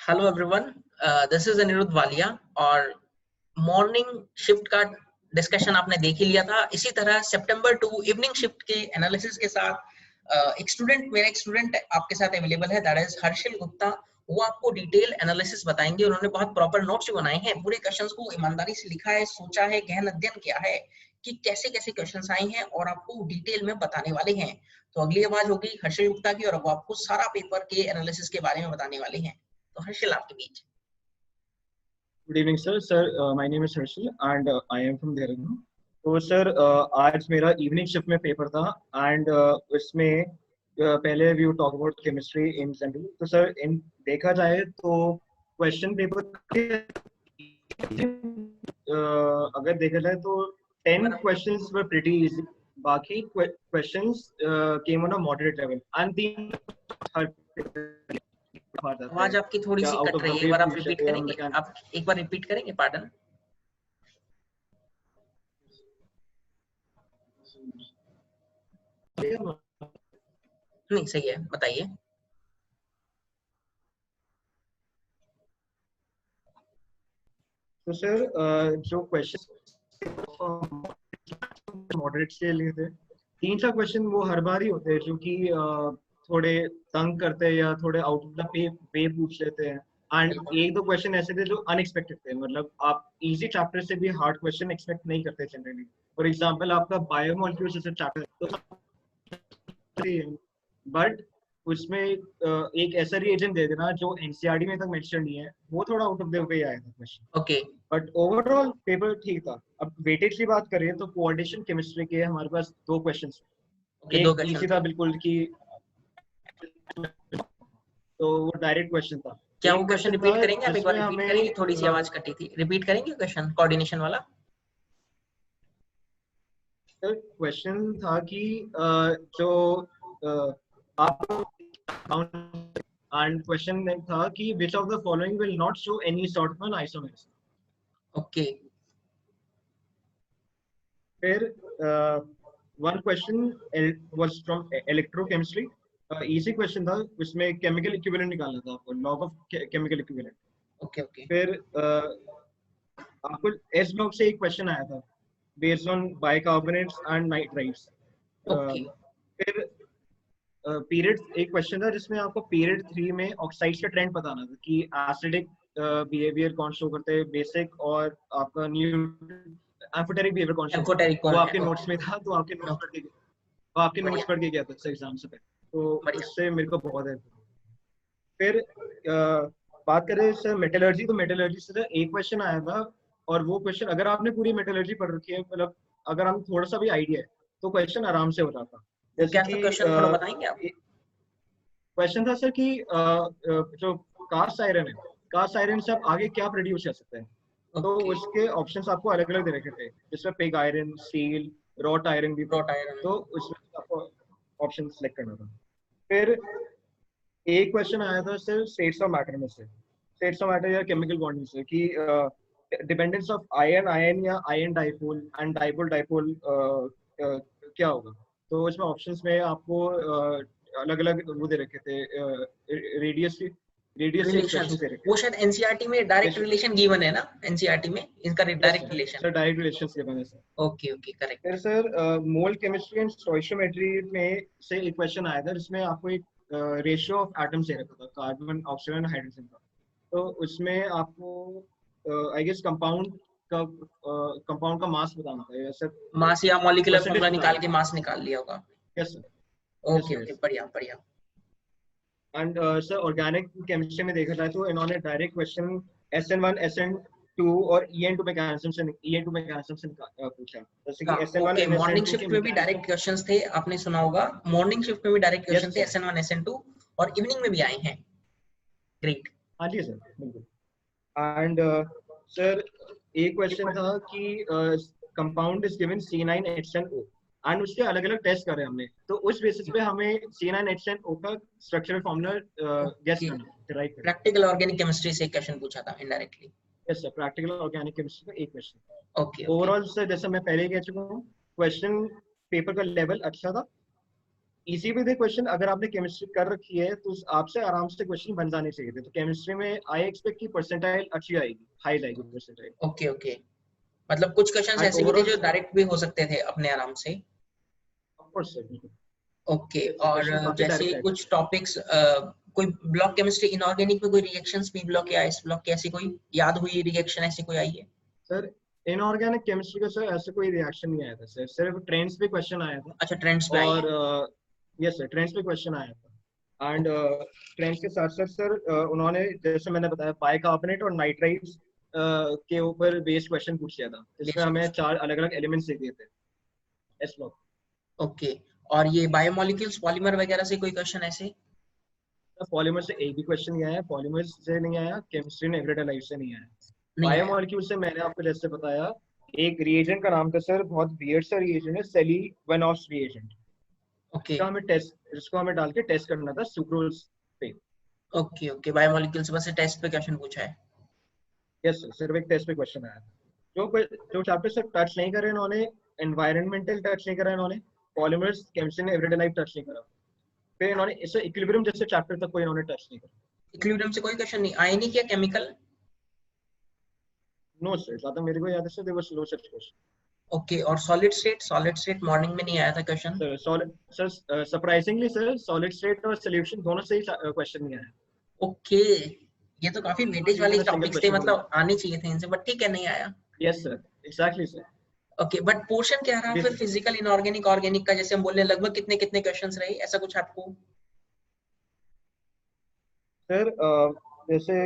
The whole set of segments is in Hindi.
Hello everyone, this is Anirudh Walia. और मॉर्निंग शिफ्ट का डिस्कशन आपने देख ही लिया था। इसी तरह सितंबर 2 इवनिंग शिफ्ट के एनालिसिस के साथ मेरा एक स्टूडेंट आपके साथ अवेलेबल है, दैट इज हर्षिल गुप्ता। वो आपको डिटेल एनालिसिस बताएंगे। उन्होंने बहुत प्रॉपर नोट्स भी बनाए हैं, पूरे क्वेश्चंस को ईमानदारी से लिखा है, सोचा है, गहन अध्ययन किया है कि कैसे कैसे क्वेश्चंस आए हैं और आपको डिटेल में बताने वाले हैं। तो अगली आवाज होगी हर्षिल गुप्ता की और वो आपको सारा पेपर के एनालिसिस के बारे में बताने वाले हैं। तो हर्षिल, आपके बीच। Good evening sir. My name is Harshil and I am from Dehradun. तो सर आज मेरा इवनिंग शिफ्ट में पेपर था एंड उसमें पहले we talk about chemistry in general. तो सर इन देखा जाए तो क्वेश्चन पेपर अगर देखा जाए तो 10 क्वेश्चंस वर प्रीटी इजी। बाकी questions came on a moderate level and आवाज आपकी थोड़ी सी कट रही है, एक बार आप रिपीट करेंगे? आप एक बार रिपीट करेंगे? पार्डन। नहीं, सही है, बताइए। तो सर जो क्वेश्चन मॉडरेट के लिए थे, 3-4 क्वेश्चन वो हर बार ही होते हैं जो कि थोड़े तंग करते हैं या थोड़े आउट ऑफ द पे पूछ लेते हैं। एंड एक दो क्वेश्चन ऐसे थे जो अनएक्सपेक्टेड थे, मतलब आप इजी चैप्टर से भी हार्ड क्वेश्चन एक्सपेक्ट नहीं करते जनरली। फॉर एग्जांपल आपका बायोमोलिक्यूल्स जैसे चैप्टर तो बट उसमें एक ऐसा रिएजेंट दे देना जो एनसीईआरटी में तक मेंशन नहीं है, वो थोड़ा आउट ऑफ द वे आया था question. Okay, but overall paper ठीक था। अब वेटेज की बात करें तो कोऑर्डिनेशन केमिस्ट्री के हमारे पास 2 क्वेश्चंस। दो एक क्वेश्चन इजी था बिल्कुल कि तो वो डायरेक्ट क्वेश्चन था। क्या एक वो क्वेश्चन क्वेश्चन रिपीट था करेंगे? आप एक बार जिसमें रिपीट करेंगे? थोड़ी सी आवाज कटी थी, रिपीट करेंगे क्वेश्चन कोऑर्डिनेशन वाला? क्वेश्चन था कि जो आप एंड क्वेश्चन था कि which of the following will not show any sort of an isomerism। Okay, फिर one question was from electrochemistry। Easy question था, उसमें केमिकल इक्विवेलेंट निकालना था आपको, log of chemical equivalent. Okay, okay, फिर आपको एस ब्लॉक से एक क्वेश्चन आया था based on bicarbonates and nitrites. Okay, फिर पीरियड एक क्वेश्चन था जिसमें आपको पीरियड 3 में ऑक्साइड्स का ट्रेंड बताना था कि एसिडिक बिहेवियर कौन शो करते हैं, बेसिक और आपका न्यू एम्फोटेरिक बिहेवियर कौन शो करते हैं। एम्फोटेरिक कौन वो है? आपके नोट्स में था, तो आपके नोट्स पढ़ के गया था एग्जाम से पहले, तो उससे मेरे को बहुत है। फिर बात करें सर मेटलर्जी, तो मेटलर्जी से एक क्वेश्चन आया था और वो क्वेश्चन अगर आपने पूरी मेटलर्जी पढ़ रखी है, मतलब अगर हम थोड़ा सा भी आइडिया है तो क्वेश्चन आराम से हो जाता। क्या था क्वेश्चन, थोड़ा बताएंगे आप? क्वेश्चन था सर कि जो कास्ट आयरन है, कास्ट आयरन से आप आगे क्या प्रोड्यूस कर सकते हैं। तो उसके ऑप्शंस आपको अलग अलग दे रखे थे, जिसमें pig iron, steel, wrought iron भी था, तो उसमें आपको ऑप्शन सेलेक्ट करना था। फिर एक क्वेश्चन आया था सर स्टेट्स ऑफ मैटर में से, स्टेट्स ऑफ मैटर या केमिकल बॉन्डिंग से, कि डिपेंडेंस ऑफ आयन आयन या ion dipole and dipole dipole क्या होगा। तो इसमें ऑप्शंस में आपको अलग अलग वो दे रखे थे, रेडियस से एक्सप्रेशन दे रखे। वो शायद एनसीईआरटी में डायरेक्ट रिलेशन गिवन है ना? एनसीईआरटी में इनका direct relation. Sir direct relations given है सर। Okay, okay, correct. फिर sir mole chemistry and stoichiometry में से एक क्वेश्चन आया था जिसमें आपको एक रेशियो ऑफ एटम्स दे रखा था, कार्बन, ऑक्सीजन, हाइड्रोजन का। तो उसमें आपको आई गेस कंपाउंड का मास बताना था, सर मास या मॉलिक्यूलर फार्मूला निकाल के मास निकाल लिया होगा। Yes sir. ओके, ओके, बढ़िया बढ़िया। एंड सर ऑर्गेनिक केमिस्ट्री में देखा जाए तो इन्होंने डायरेक्ट क्वेश्चन SN1 SN2 और EN2 मैकेनिज्म से पूछा, जैसे कि SN1 okay, and morning SN2 shift के में भी डायरेक्ट क्वेश्चंस थे, आपने सुना होगा। मॉर्निंग शिफ्ट में भी डायरेक्ट क्वेश्चन थे, SN1 SN2, और इवनिंग में भी आए हैं। ग्रेट। हाँ जी सर, बिल्कुल। एंड सर एक क्वेश्चन था कि compound is given C9H10O and उसके अलग अलग टेस्ट करे हमने, तो उस बेसिस पे हमें C9H10O का स्ट्रक्चरल फॉर्मूला गेस करना, राइट? प्रैक्टिकल ऑर्गेनिक केमिस्ट्री से क्वेश्चन पूछा था indirectly. Yes sir, practical organic chemistry का एक क्वेश्चन। ओके, ओवरऑल सर जैसा मैं पहले कह चुका हूँ, क्वेश्चन पेपर का लेवल अच्छा था इसी भी थे क्वेश्चन, अगर आपने केमिस्ट्री कर रखी है तो आपसे आराम से क्वेश्चन बन जाने चाहिए थे। तो केमिस्ट्री में आई एक्सपेक्ट की परसेंटाइल अच्छी आएगी, हाई जाएगी परसेंटाइल। ओके ओके, मतलब कुछ क्वेश्चंस एंड ऐसे भी थे ओवरऑल जो डायरेक्ट भी हो सकते थे अपने आराम से। ऑफ कोर्स सर, ओके, और क्वेश्चन काफी जैसे डायरेक्ट आए थे। कुछ टॉपिक्स, कोई ब्लॉक केमिस्ट्री इनऑर्गेनिक में कोई रिएक्शंस बी ब्लॉक या एस ब्लॉक की ऐसी कोई याद हुई रिएक्शन ऐसी कोई आई है? सर इनऑर्गेनिक केमिस्ट्री का सर ऐसे कोई रिएक्शन नहीं आया था सर, सिर्फ ट्रेंड्स पे क्वेश्चन आया था। अच्छा, ट्रेंड्स पे आई और है। यस सर, ट्रेंड्स पे क्वेश्चन आया था। एंड ट्रेंड्स के साथ साथ सर उन्होंने जैसे मैंने बताया बाइकार्बोनेट और नाइट्राइट्स के ऊपर बेस्ड क्वेश्चन पूछ लिया था, जिसमें बेसिक हमें क्वेश्चन। 4 अलग अलग एलिमेंट्स दे दिए थे एस ब्लॉक। ओके, और ये बायोमोलिक्यूल्स पॉलीमर वगैरह से कोई क्वेश्चन ऐसे? पॉलीमर से एक भी क्वेश्चन नहीं आया, पॉलीमर से नहीं आया, केमिस्ट्री एंड एवरीडे लाइफ से नहीं आया। नहीं आया। बायोमोलिक्यूल से मैंने आपको जैसे बताया, एक रिएजेंट का नाम था सर, बहुत वियर्ड सा रिएजेंट है, सेलीवेनॉस रिएजेंट। ओके इसको हमें डाल के टेस्ट करना था सुक्रोज पे। ओके ओके, बायोमोलिक्यूल्स बस टेस्ट पे क्वेश्चन पूछा है। यस सर, सिर्फ एक टेस्ट पे क्वेश्चन आया। जो चैप्टर से टच नहीं करे इन्होंने, एनवायरमेंटल टच नहीं करा इन्होंने, पॉलीमर्स, केमिस्ट्री ने एवरीडे लाइफ टच नहीं करा, फिर इन्होंने इसे इक्विलिब्रियम जैसे चैप्टर तक कोई इन्होंने टच नहीं करा। इक्विलिब्रियम से कोई क्वेश्चन नहीं आए, नहीं किया केमिकल? नो सर, ज्यादा मेरे को याद है sir, there was no such question. Okay, और सॉलिड स्टेट मॉर्निंग में नहीं आया था question? Sir solid sir, surprisingly sir solid state और सॉल्यूशन दोनों से ही क्वेश्चन नहीं आया। ओके, ये तो काफी वेटेज ये वाले मैंने सिंगल टॉपिक्स थे, क्वेश्चन बोला। मतलब आने चाहिए थे इनसे, बट ठीक है नहीं आया। Yes sir, exactly sir. Okay, but portion क्या रहा जी फिर सर। फिजिकल इनऑर्गेनिक ऑर्गेनिक का, जैसे हम बोल रहे हैं लगभग कितने कितने क्वेश्चंस रहे, ऐसा कुछ आपको? सर जैसे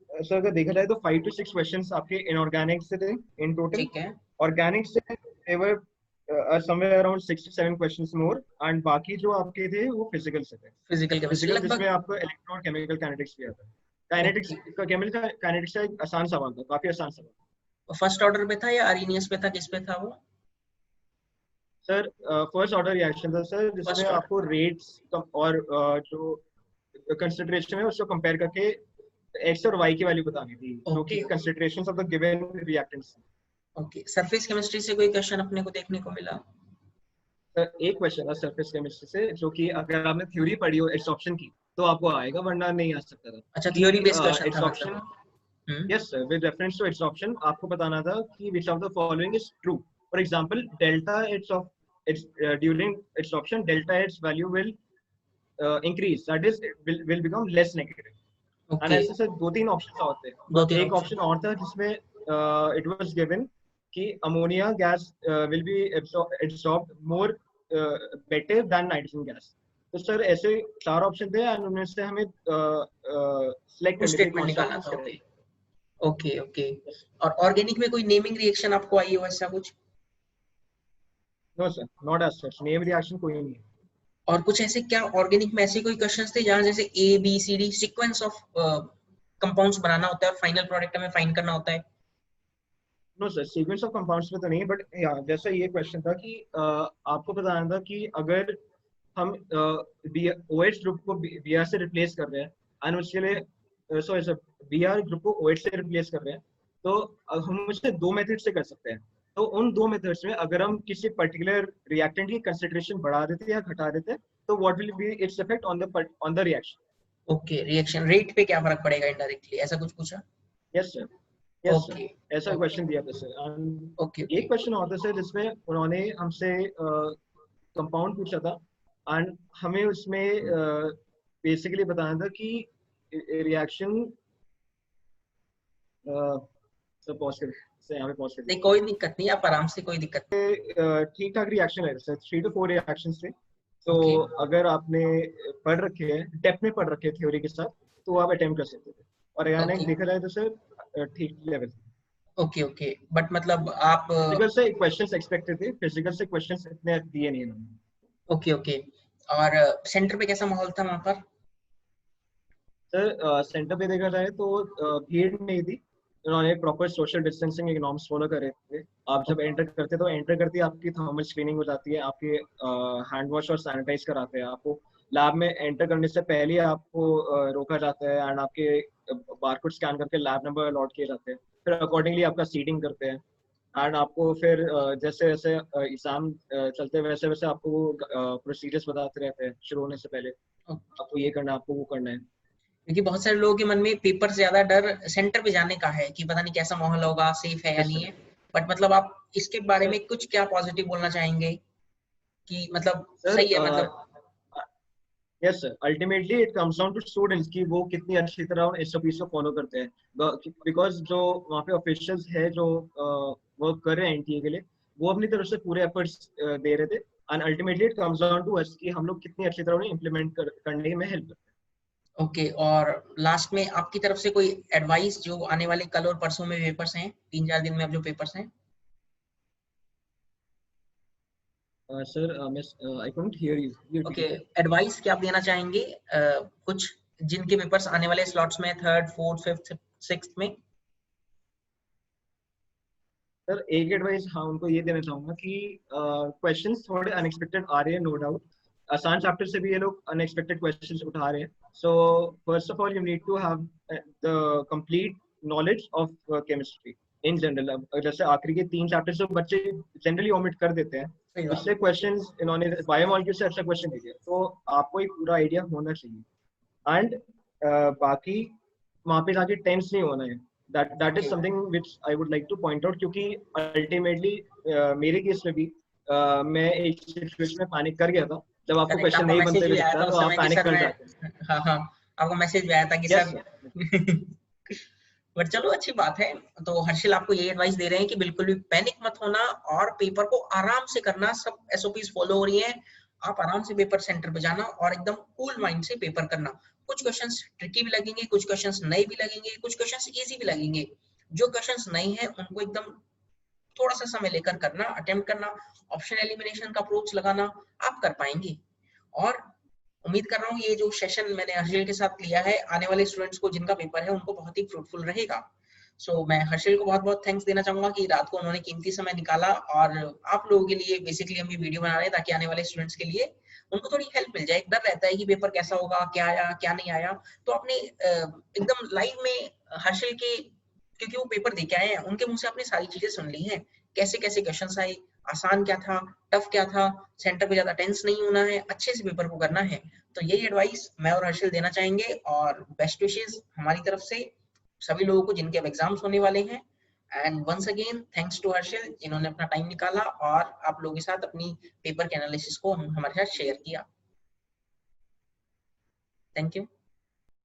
सर अगर देखा जाए तो 5 to 6 क्वेश्चंस आपके इनऑर्गेनिक से थे इन टोटल। ठीक है। ऑर्गेनिक से there were somewhere around 6 to 7 questions more, and बाकी जो आपके थे वो फिजिकल से थे। फिजिकल केमिस्ट्री फिजिकल जिसमें लगभग। आपको इलेक्ट्रो केमिकल काइनेटिक्स भी आता है। काइनेटिक्स ओके, का, केमिकल काइनेटिक्स का एक आसान सवाल था, काफी आसान सवाल। फर्स्ट ऑर्डर पे था या अरेनियस पे था, किस पे था वो? सर फर्स्ट ऑर्डर रिएक्शन था सर, जिसमें फर्स्ट ऑर्डर। आपको रेट्स और जो कंसिडरेशन है उसको कंपेयर करके एक्स और वाई की वैल्यू बतानी थी, जो ओके कि considerations of the given reactants. Okay, surface chemistry से कोई क्वेश्चन अपने को देखने को मिला? सर एक क्वेश्चन था सरफेस केमिस्ट्री से, जो कि अगर आपने थ्योरी पढ़ी हो एब्सॉर्प्शन की तो आपको आएगा, वरना नहीं आ सकता था। अच्छा, कि थ्योरी बेस्ड क्वेश्चन था एब्सॉर्प्शन, मतलब। Hmm. Yes sir, with reference to absorption आपको बताना था कि which of the following is true. For example delta H of its during absorption, delta H value will increase, that is will become less negative. And okay, ऐसे सर 2-3 ऑप्शन होते हैं, दो और तीन एक ऑप्शन। ऑप्शन और था जिसमें इट वाज गिवन कि ammonia gas will be absorbed more better than nitrogen gas. तो सर ऐसे 4 ऑप्शन थे, एंड उनमें से हमें सिलेक्ट ट्रू करने थे स्टेटमेंट कौन सा निकालना ऑप्शन था। ओके करेक्ट ओके ओके, है। और ऑर्गेनिक में कोई नेमिंग रिएक्शन आपको आई हो ऐसा कुछ? No sir, not as such, name reaction कोई नहीं है। और कुछ ऐसे क्या ऑर्गेनिक में ऐसे कोई क्वेश्चंस थे जहां जैसे A B C D sequence of compounds बनाना होता है और फाइनल प्रोडक्ट हमें फाइंड करना होता है? No sir, sequence of compounds में तो नहीं, बट जैसा ये क्वेश्चन था कि आपको बताना था कि अगर हम OH ग्रुप को Br से रिप्लेस कर रहे हैं, एंड उसके लिए सॉरी सर, Br ग्रुप को OH से रिप्लेस कर रहे हैं, तो हम उसे 2 मेथड से कर सकते हैं। तो उन 2 मेथड्स में अगर हम किसी पर्टिकुलर रिएक्टेंट की कंसंट्रेशन बढ़ा देते या घटा देते, तो what will be its effect on the reaction. Okay, reaction rate पे क्या फर्क पड़ेगा इनडायरेक्टली, ऐसा कुछ पूछा? Yes sir, yes sir, okay ऐसा ओके क्वेश्चन दिया था सर। ओके एंड ओके एक क्वेश्चन और था सर जिसमें उन्होंने हमसे कंपाउंड पूछा था, एंड हमें उसमें बेसिकली बताना था कि रिएक्शन, सर पॉज कर से यहाँ पे पॉज कर नहीं, दीजिए। कोई दिक्कत नहीं, आप आराम से, कोई दिक्कत ठीक ठाक रिएक्शन है सर, 3 to 4 रिएक्शन थे। नहीं। तो ओके अगर आपने पढ़ रखे हैं, डेप्थ में पढ़ रखे हैं थ्योरी के साथ, तो आप अटेम्प्ट कर सकते थे। और अगर ओके देखा जाए तो सर ठीक लेवल। ओके ओके, बट मतलब आप फिजिकल से क्वेश्चंस एक्सपेक्टेड थे, फिजिकल से क्वेश्चंस इतने दिए नहीं इन्होंने। ओके ओके, और सेंटर पे कैसा माहौल था वहां पर? सर सेंटर पे देखा जाए तो भीड़ नहीं थी, उन्होंने प्रॉपर सोशल डिस्टेंसिंग के नॉर्म्स फॉलो करे थे। आप जब एंटर करते तो एंटर करते आपकी थर्मल स्क्रीनिंग हो जाती है, आपके हैंड वॉश और सैनिटाइज कराते हैं आपको। लैब में एंटर करने से पहले ही आपको रोका जाता है, एंड आपके बारकोड स्कैन करके लैब नंबर अलॉट किए जाते हैं, फिर अकॉर्डिंगली आपका सीटिंग करते हैं। एंड आपको फिर जैसे जैसे एग्जाम चलते हैं वैसे वैसे आपको प्रोसीजर्स बताते रहते हैं शुरू होने से पहले, आपको ये करना है, आपको वो करना है। क्योंकि बहुत सारे लोगों के मन में पेपर से ज्यादा डर सेंटर पे जाने का है कि पता नहीं कैसा माहौल होगा, सेफ है या यस नहीं सर। है। बट मतलब आप इसके बारे सर में कुछ क्या पॉजिटिव बोलना चाहेंगे कि मतलब सर सही है मतलब? Yes sir, ultimately it comes down to students कि वो कितनी अच्छी तरह उन एसओपीज को फॉलो करते हैं, बिकॉज जो वहाँ पे ऑफिशियल्स है जो वर्क कर रहे हैं एनटीए के लिए, वो अपनी तरफ से पूरे एफर्ट्स दे रहे थे। And ultimately it comes down to us कि हम लोग कितनी अच्छी तरह उन्हें इम्प्लीमेंट करने में हेल्प करते ओके, और लास्ट में आपकी तरफ से कोई एडवाइस जो आने वाले कल और परसों में पेपर्स हैं, 3-4 दिन में अब जो पेपर्स हैं? हैं। सर मैं आई कांट हियर यू, ये ओके, कीजिए। एडवाइस क्या आप देना चाहेंगे कुछ जिनके पेपर्स आने वाले स्लॉट्स में, थर्ड, फोर्थ, फिफ्थ, सिक्स्थ में? सर एक एडवाइस हाँ उनको ये देना चाहूंगा कि क्वेश्चंस थोड़े अनएक्सपेक्टेड आ रहे हैं, नो डाउट। आसान चैप्टर से भी ये लोग अनएक्सपेक्टेड क्वेश्चंस उठा रहे हैं। So first of all you need to have the complete knowledge of chemistry in general. अब जैसे आखिरी के 3 चैप्टर्स जो बच्चे जनरली ओमिट कर देते हैं, सही बात। उससे क्वेश्चंस इन्होंने बायोमोलिक्यूल से अच्छा क्वेश्चन दे दिया, तो आपको एक पूरा आइडिया होना चाहिए। एंड बाकी वहाँ पे जाके टेंस नहीं होना है। That is okay, something which I would like two point out, क्योंकि अल्टीमेटली मेरे केस में भी मैं एक सिचुएशन में पैनिक कर गया था। जब आपको करेक्ट, क्वेश्चन आपको नहीं बनते मैसेज हुए भी आया दिखता था है तो उस आप समय कि पैनिक सर कर मैं, जाते हैं। हाँ हाँ, आपको मैसेज भी आया था कि यस सर सर। बट चलो अच्छी बात है। तो हर्षिल आपको ये एडवाइस दे रहे हैं कि बिल्कुल भी पैनिक मत होना और पेपर को आराम से करना, सब एसओपीज फॉलो हो रही हैं, आप आराम से पेपर सेंटर पे जाना और एकदम कूल माइंड से पेपर करना। कुछ क्वेश्चंस ट्रिकी भी लगेंगे, कुछ क्वेश्चंस नए भी लगेंगे, कुछ क्वेश्चंस इजी भी लगेंगे। जो क्वेश्चंस नहीं है उनको एकदम थोड़ा सा समय लेकर करना, अटेम्प्ट करना, ऑप्शन एलिमिनेशन का अप्रोच लगाना, आप कर पाएंगे। और उम्मीद कर रहा हूँ ये जो सेशन मैंने हर्षिल के साथ लिया है, आने वाले स्टूडेंट्स को जिनका पेपर है उनको बहुत ही फ्रूटफुल रहेगा। मैं हर्षिल को बहुत बहुत थैंक्स देना चाहूंगा कि रात को उन्होंने कीमती समय निकाला और आप लोगों के लिए बेसिकली हम ये वीडियो बना रहे हैं ताकि आने वाले स्टूडेंट्स के लिए उनको थोड़ी हेल्प मिल जाए। एक डर रहता है कि पेपर कैसा होगा, क्या आया क्या नहीं आया, तो आपने एकदम लाइव में हर्षिल के, क्योंकि वो पेपर दे के आए हैं, उनके मुंह से आपने सारी चीजें सुन ली हैं, कैसे कैसे क्वेश्चन आए, आसान क्या था, टफ क्या था, सेंटर पे ज्यादा टेंस नहीं होना है, अच्छे से पेपर को करना है। तो यही एडवाइस मैं और हर्षिल देना चाहेंगे और बेस्ट विशेस हमारी तरफ से सभी लोगों को जिनके अब एग्जाम्स होने वाले हैं। And once again thanks to Harshil जिन्होंने अपना टाइम निकाला और आप लोगों के साथ अपनी पेपर के एनालिसिस को हमारे साथ शेयर किया। Thank you.